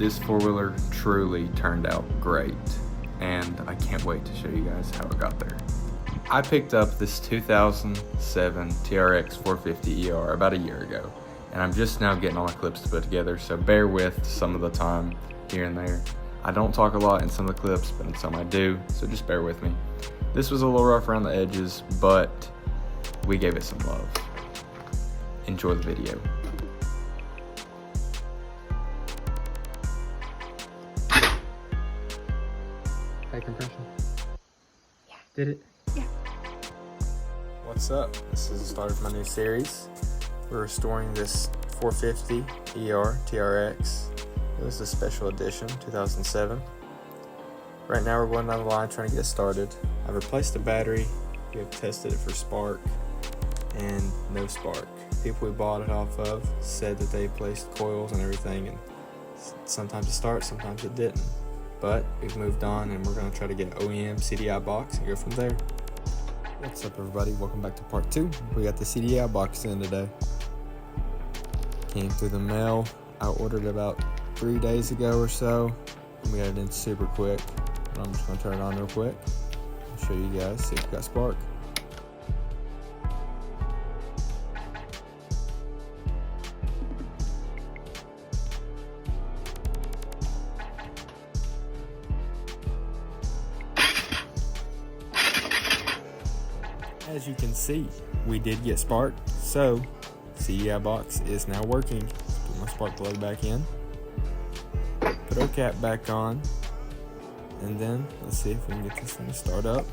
this four-wheeler truly turned out great, and I can't wait to show you guys how it got there. I picked up this 2007 TRX 450ER about a year ago, and I'm just now getting all my clips to put together, so bear with some of the time here and there. I don't talk a lot in some of the clips, but in some I do, so just bear with me. This was a little rough around the edges, but we gave it some love. Enjoy the video. High compression? Yeah. Did it? Yeah. What's up? This is the start of my new series. We're restoring this 450 ER TRX. It was a special edition, 2007. Right now we're going down the line trying to get started. I've replaced the battery. We have tested it for spark and no spark. People we bought it off of said that they placed coils and everything, and sometimes it starts, sometimes it didn't. But we've moved on and we're going to try to get an OEM CDI box and go from there. What's up everybody, welcome back to part 2. We got the CDI box in today. Came through the mail. I ordered about 3 days ago or so, and we got it in super quick. I'm just going to turn it on real quick. I'll show you guys, see if we got spark. As you can see, we did get spark, so CDI box is now working. Put my spark plug back in, put our cap back on, and then let's see if we can get this thing to start up.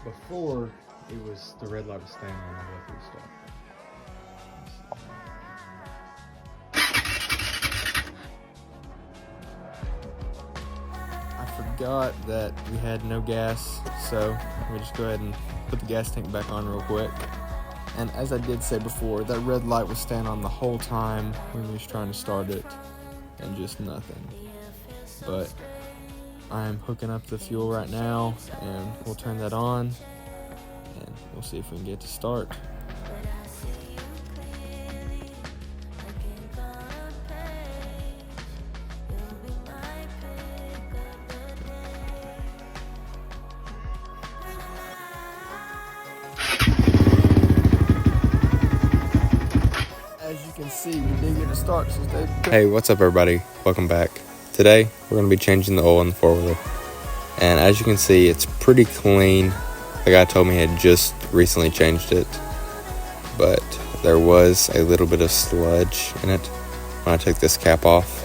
Before, it was the red light was staying on all the way through start. I forgot that we had no gas, so we just go ahead and put the gas tank back on real quick. And as I did say before, that red light was staying on the whole time when we was trying to start it, and just nothing. But I'm hooking up the fuel right now, and we'll turn that on, and we'll see if we can get to start. As you can see, we did get to start, so stay. Hey, what's up everybody? Welcome back. Today, we're going to be changing the oil in the four-wheeler. And as you can see, it's pretty clean. The guy told me he had just recently changed it. But there was a little bit of sludge in it when I took this cap off.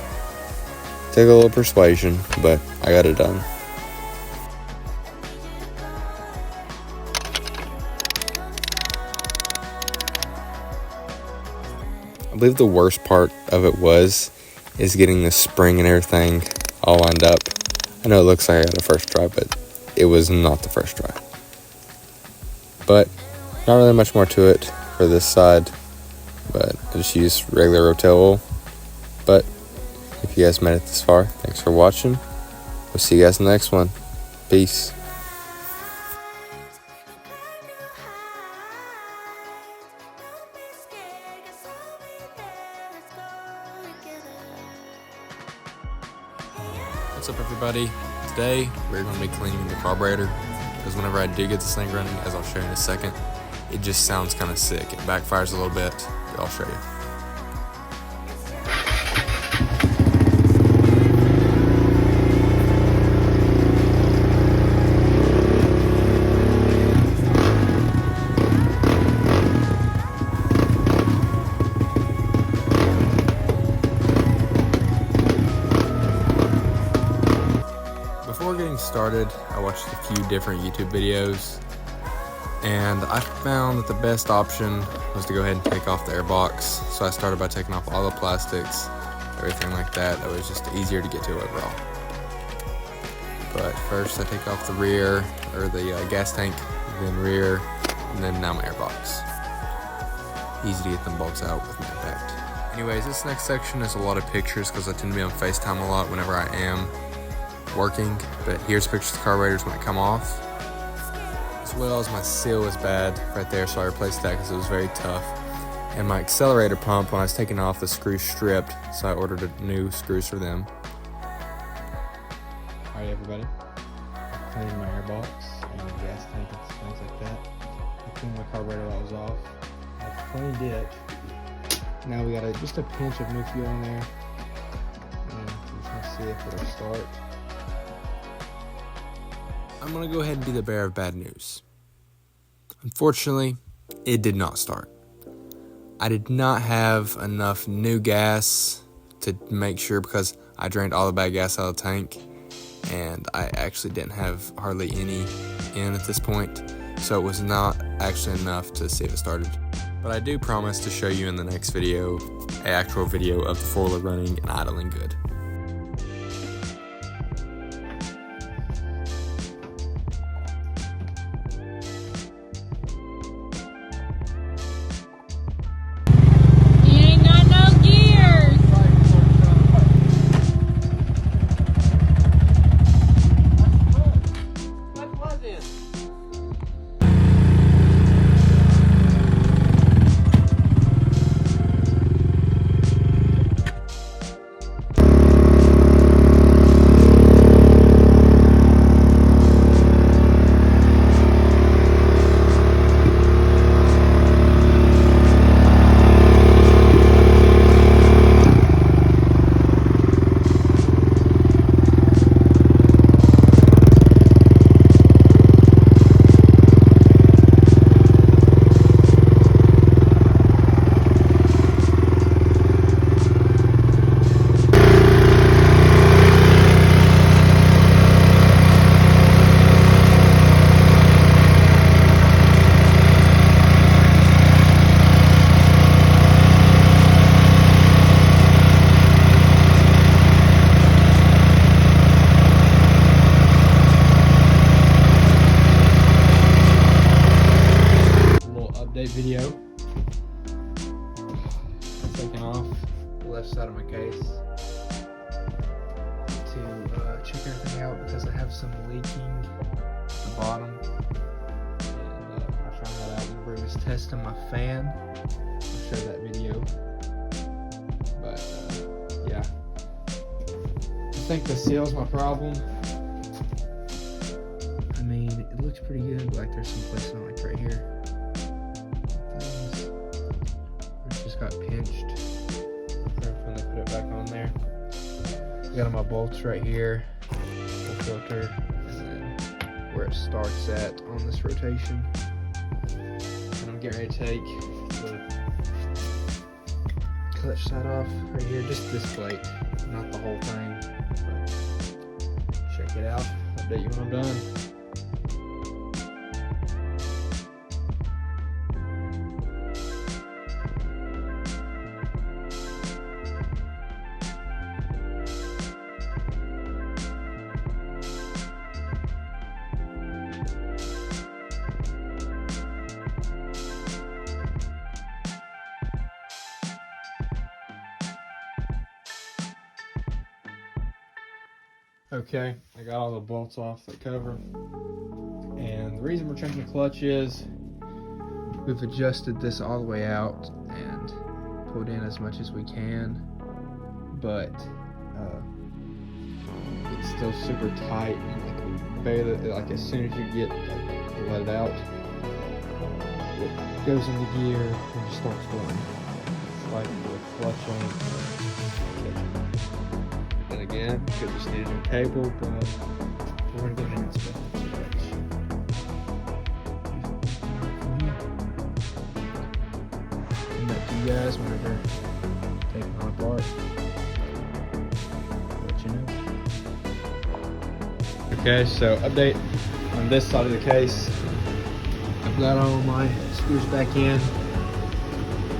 Took a little persuasion, but I got it done. I believe the worst part of it is getting the spring and everything all lined up. I know it looks like I got a first try, but it was not the first try. But not really much more to it for this side, but I just used regular Rotel oil. But if you guys made it this far, thanks for watching. We'll see you guys in the next one. Peace. What's up everybody? Today we're going to be cleaning the carburetor, because whenever I do get this thing running, as I'll show you in a second, it just sounds kind of sick. It backfires a little bit, but I'll show you. Before getting started, I watched a few different YouTube videos, and I found that the best option was to go ahead and take off the airbox. So I started by taking off all the plastics, everything like that. That was just easier to get to overall. But first I take off the rear, or the gas tank, then rear, and then now my airbox. easy to get them bolts out with no impact. Anyways, this next section is a lot of pictures because I tend to be on FaceTime a lot whenever I am working. But here's pictures of the carburetors when they come off, as well as my seal was bad right there, so I replaced that because it was very tough. And my accelerator pump, when I was taking off, the screw stripped, so I ordered new screws for them. Alright everybody, I cleaned my airbox and the gas tank and things like that. I cleaned my carburetor that was off. I cleaned it. Now we got just a pinch of new fuel in there. And we're just gonna see if it'll start. I'm gonna go ahead and be the bearer of bad news. Unfortunately, it did not start. I did not have enough new gas to make sure, because I drained all the bad gas out of the tank and I actually didn't have hardly any in at this point, so it was not actually enough to see if it started. But I do promise to show you in the next video an actual video of the four-wheeler running and idling good. Video taking off the left side of my case to check everything out, because I have some leaking at the bottom, and I found that out whenever I was testing my fan. I'll show that video, but yeah, I think the seal's my problem. I mean, it looks pretty good, but like there's some places like right here got pinched when they put it back on there. I got my bolts right here, the filter, and then where it starts at on this rotation. And I'm getting ready to take the clutch side off right here, just this plate, not the whole thing. But check it out, update you when I'm done. Okay, I got all the bolts off the cover, and the reason we're changing the clutch is we've adjusted this all the way out and pulled in as much as we can, but it's still super tight, and barely, like as soon as you let it out, it goes into gear and just starts going. It's like the clutch ain't. Again, could just need a new cable, but we're gonna go ahead and inspect the TRX. And that to you guys whenever taking it apart. Let you know. Okay, so update on this side of the case. I've got all my screws back in.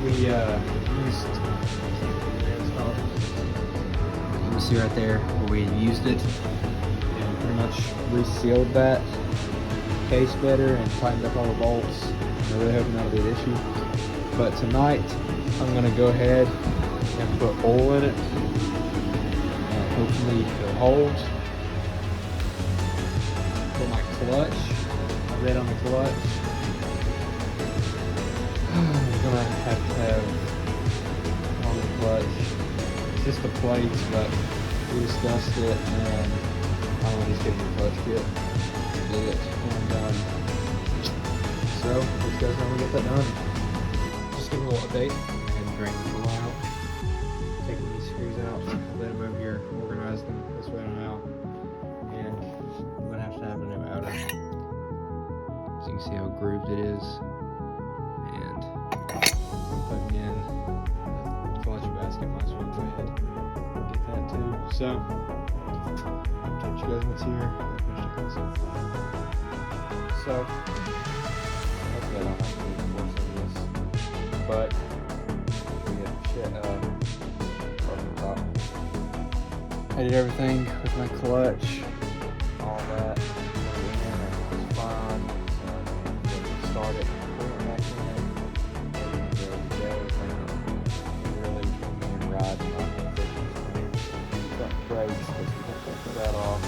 We used. See right there where we used it, and pretty much resealed that case better and tightened up all the bolts. I'm really hoping that'll be an issue. But tonight I'm gonna go ahead and put oil in it, and hopefully it'll hold. For my clutch, I read on the clutch, I'm gonna have on the clutch. It's just the plates, but we discussed it, and I'm gonna just get the clutch kit, get it, and so let's go how we get that done. Just give a little update and drain the oil out. Taking these screws out, let them over here, organize them this way on out, and I'm gonna have to have a new outer. So you can see how grooved it is, and I'm putting in the clutch basket. Might as well go ahead and get that too. So I'll touch you guys what's here. So hopefully I don't have to do the force of this, but we have shit over the top. I did everything with my clutch, all that. It was fine. So start it, put it back in, and there we go. Really and ride my front brakes, because we have to put that off.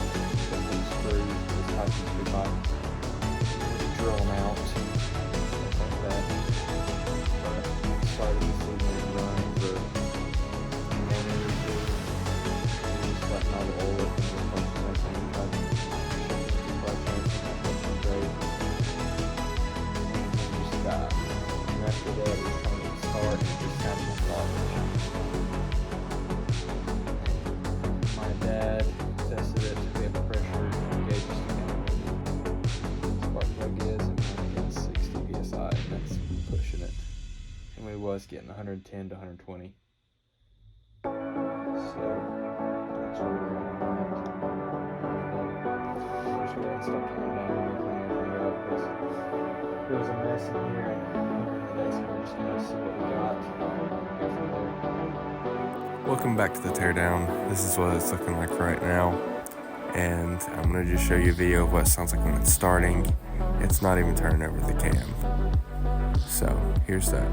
Put these screws, this type of screw pipe. Drill them out, stuff like that. But started this thing running for a minute or two. Just letting all the oil in the clutch and everything. Tried to shift the clutch and everything. Great. And then just stop. And after that, it's time to start and just have the garbage. My dad tested it. We have a pressure gauge to spark plug is, and I'm getting 60 psi, and that's pushing it. And we was getting 110 to 120. So that's where we're running at. And just go ahead and start cleaning down and clean everything up, because there was a mess in here. So we're just gonna see what we got and go from there. Welcome back to the teardown. This is what it's looking like right now. And I'm going to just show you a video of what it sounds like when it's starting. It's not even turning over the cam. So, here's that.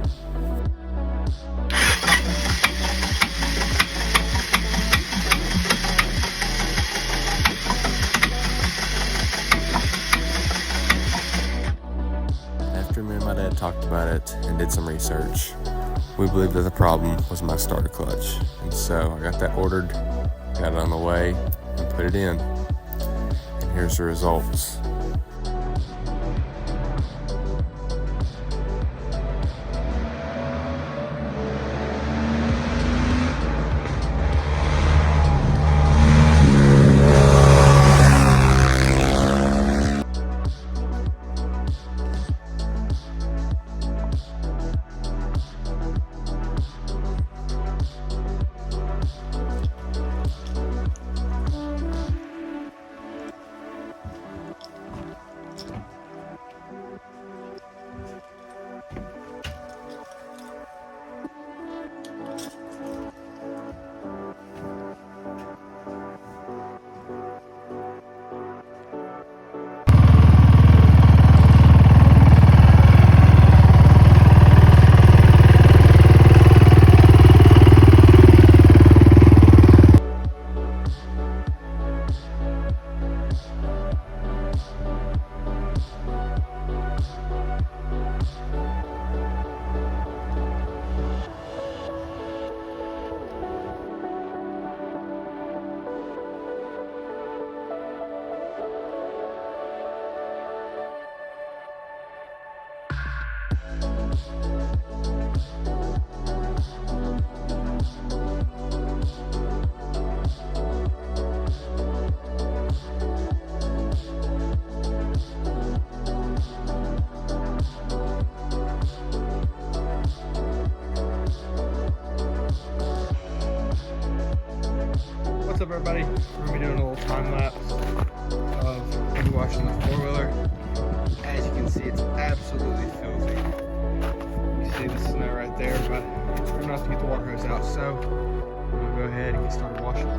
After me and my dad talked about it and did some research, we believe that the problem was my starter clutch. And so I got that ordered, got it on the way, and put it in. And here's the results. up, everybody? We're gonna be doing a little time lapse of me washing the four-wheeler. As you can see, it's absolutely filthy. You see the snow right there, but we're gonna have to get the water hose out, so we're gonna go ahead and get started washing.